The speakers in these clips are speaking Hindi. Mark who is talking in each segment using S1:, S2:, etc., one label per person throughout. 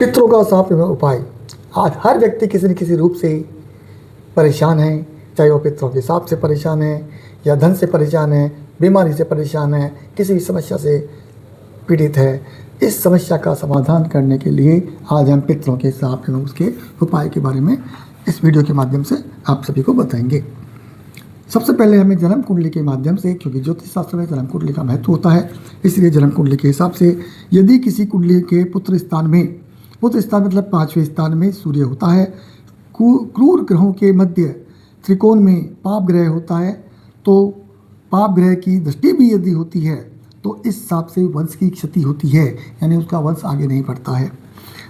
S1: पितरों का साफ एवं उपाय। आज हर व्यक्ति किसी न किसी रूप से परेशान है, चाहे वो पितरों के साफ से परेशान है या धन से परेशान है, बीमारी से परेशान है, किसी भी समस्या से पीड़ित है। इस समस्या का समाधान करने के लिए आज हम पितरों के साफ एवं उसके उपाय के बारे में इस वीडियो के माध्यम से आप सभी को बताएंगे। सबसे पहले हमें जन्म कुंडली के माध्यम से, क्योंकि ज्योतिष शास्त्र में जन्म कुंडली का महत्व होता है, इसलिए जन्म कुंडली के हिसाब से यदि किसी कुंडली के पुत्र स्थान मतलब 5वें स्थान में सूर्य होता है, क्रूर ग्रहों के मध्य त्रिकोण में पाप ग्रह होता है, तो पाप ग्रह की दृष्टि भी यदि होती है तो इस हिसाब से वंश की क्षति होती है, यानी उसका वंश आगे नहीं बढ़ता है।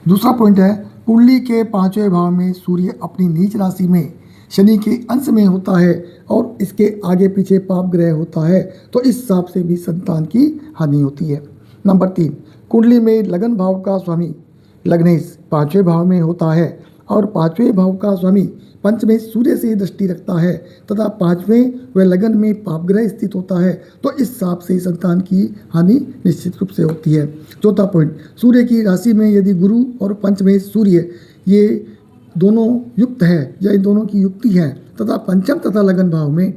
S1: दूसरा पॉइंट है, कुंडली के 5वें भाव में सूर्य अपनी नीच राशि में शनि के अंश में होता है और इसके आगे पीछे पाप ग्रह होता है, तो इस हिसाब से भी संतान की हानि होती है। नंबर 3, कुंडली में लगन भाव का स्वामी लग्नेश 5वें भाव में होता है और 5वें भाव का स्वामी पंचमें सूर्य से दृष्टि रखता है तथा 5वें व लगन में पाप ग्रह स्थित होता है, तो इस हिसाब से संतान की हानि निश्चित रूप से होती है। चौथा पॉइंट, सूर्य की राशि में यदि गुरु और पंचमें सूर्य ये दोनों युक्त है या इन दोनों की युक्ति है तथा पंचम तथा लगन भाव में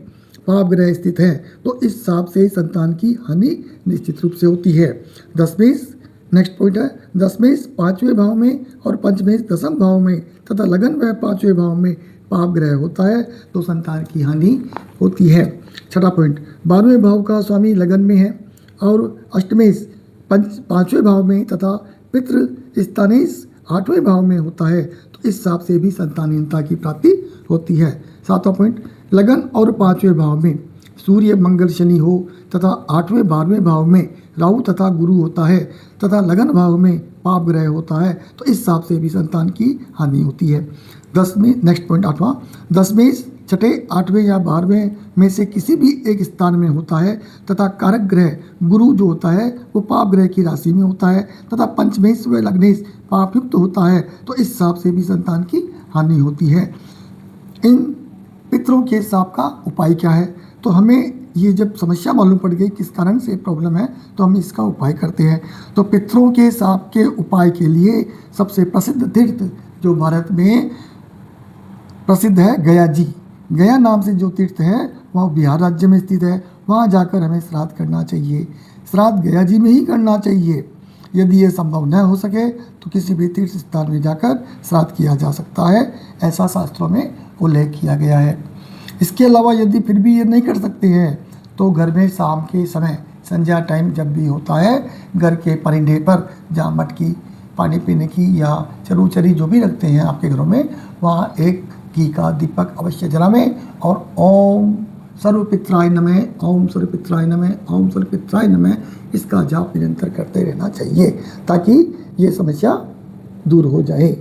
S1: पाप ग्रह स्थित है, तो इस हिसाब से संतान की हानि निश्चित रूप से होती है। नेक्स्ट पॉइंट है, दशमेश 5वें भाव में और पंचमेश 10वें भाव में तथा लगन व 5वें भाव में पाप ग्रह होता है, तो संतान की हानि होती है। छठा पॉइंट, 12वें भाव का स्वामी लगन में है और अष्टमेश 5वें भाव में तथा पितृ स्थानेश 8वें भाव में होता है, तो इस हिसाब से भी संतानहीनता की प्राप्ति होती है। 7वां पॉइंट, लगन और 5वें भाव में सूर्य मंगल शनि हो तथा 8वें 12वें भाव में राहु तथा गुरु होता है तथा लगन भाव में पाप ग्रह होता है, तो इस हिसाब से भी संतान की हानि होती है। नेक्स्ट पॉइंट 8वां, दशमेश 6, 8वें या 12वें में से किसी भी एक स्थान में होता है तथा कारक ग्रह गुरु जो होता है वो पाप ग्रह की राशि में होता है तथा पंचमेश व लग्नेश पाप युक्त होता है, तो इस हिसाब से भी संतान की हानि होती है। इन पितरों के साप का उपाय क्या है? तो हमें ये जब समस्या मालूम पड़ गई किस कारण से प्रॉब्लम है, तो हम इसका उपाय करते हैं। तो पितरों के साप के उपाय के लिए सबसे प्रसिद्ध तीर्थ जो भारत में प्रसिद्ध है, गया जी। गया नाम से जो तीर्थ है वह बिहार राज्य में स्थित है। वहाँ जाकर हमें श्राद्ध करना चाहिए। श्राद्ध गया जी में ही करना चाहिए। यदि ये संभव न हो सके तो किसी भी तीर्थ स्थान में जाकर श्राद्ध किया जा सकता है, ऐसा शास्त्रों में उल्लेख किया गया है। इसके अलावा यदि फिर भी ये नहीं कर सकते हैं तो घर में शाम के समय संध्या टाइम जब भी होता है, घर के परिंदे पर जहाँ मटकी पानी पीने की या चरूचरी जो भी रखते हैं आपके घरों में, वहाँ एक घी का दीपक अवश्य जलावें और ओम सर्वपित्राय नमः, ओम सर्वपित्राय नमः, ओम सर्वपित्राय नमः इसका जाप निरंतर करते रहना चाहिए ताकि ये समस्या दूर हो जाए।